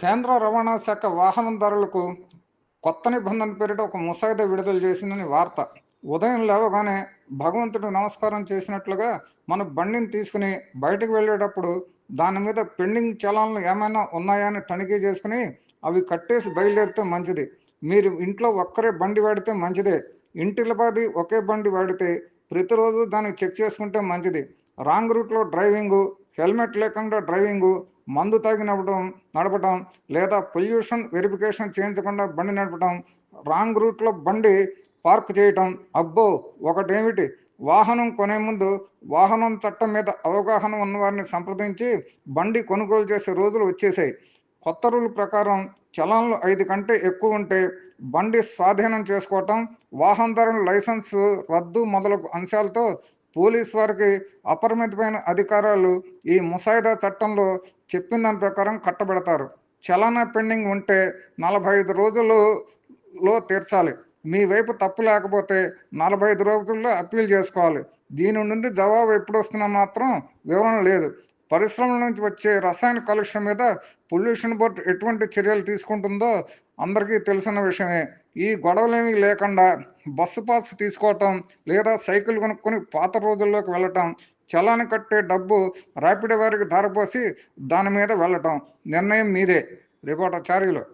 కేంద్ర రవాణా శాఖ వాహనదారులకు కొత్త నిబంధన పేరిట ఒక ముసాయిదా విడుదల చేసిందని వార్త. ఉదయం లేవగానే భగవంతుడికి నమస్కారం చేసినట్లుగా మన బండిని తీసుకుని బయటకు వెళ్ళేటప్పుడు దాని మీద పెండింగ్ చలాన్లు ఏమైనా ఉన్నాయా అని తనిఖీ చేసుకుని అవి కట్టేసి బయలుదేరితే మంచిది. మీరు ఇంట్లో ఒక్కరే బండి వాడితే మంచిదే. ఇంటిల్లపాది ఒకే బండి వాడితే ప్రతిరోజు దాన్ని చెక్ చేసుకుంటే మంచిది. రాంగ్ రూట్లో డ్రైవింగు, హెల్మెట్ లేకుండా డ్రైవింగు, మందు తాగి నడపడం లేదా పొల్యూషన్ వెరిఫికేషన్ చేయించకుండా బండి నడపడం, రాంగ్ రూట్లో బండి పార్క్ చేయటం. అబ్బో, ఒకటేమిటి, వాహనం కొనే ముందు వాహనం చట్టం మీద అవగాహన ఉన్నవారిని సంప్రదించి బండి కొనుగోలు చేసే రోజులు వచ్చేసాయి. కొత్త రూల్ ప్రకారం చలాన్లు 5 కంటే ఎక్కువ ఉంటే బండి స్వాధీనం చేసుకోవటం, వాహనదారుల లైసెన్సు రద్దు మొదలగు అంశాలతో పోలీసు వారికి అపరిమితమైన అధికారాలు ఈ ముసాయిదా చట్టంలో చెప్పిన దాని ప్రకారం కట్టబెడతారు. చలానా పెండింగ్ ఉంటే 45 రోజుల్లో తీర్చాలి. మీ వైపు తప్పు లేకపోతే 45 రోజుల్లో అప్పీల్ చేసుకోవాలి. దీని నుండి జవాబు ఎప్పుడు వస్తున్నా మాత్రం వివరణ లేదు. పరిశ్రమల నుంచి వచ్చే రసాయన కాలుష్యం మీద పొల్యూషన్ బోర్డు ఎటువంటి చర్యలు తీసుకుంటుందో అందరికీ తెలిసిన విషయమే. ఈ గొడవలేమీ లేకుండా బస్సు పాస్ తీసుకోవటం లేదా సైకిల్ కొనుక్కొని పాత రోజుల్లోకి వెళ్ళటం, చలాని కట్టే డబ్బు ర్యాపిడో వారికి ధారపోసి దాని మీద వెళ్ళటం. నిర్ణయం మీదే. రిపోర్టర్ చారీలో.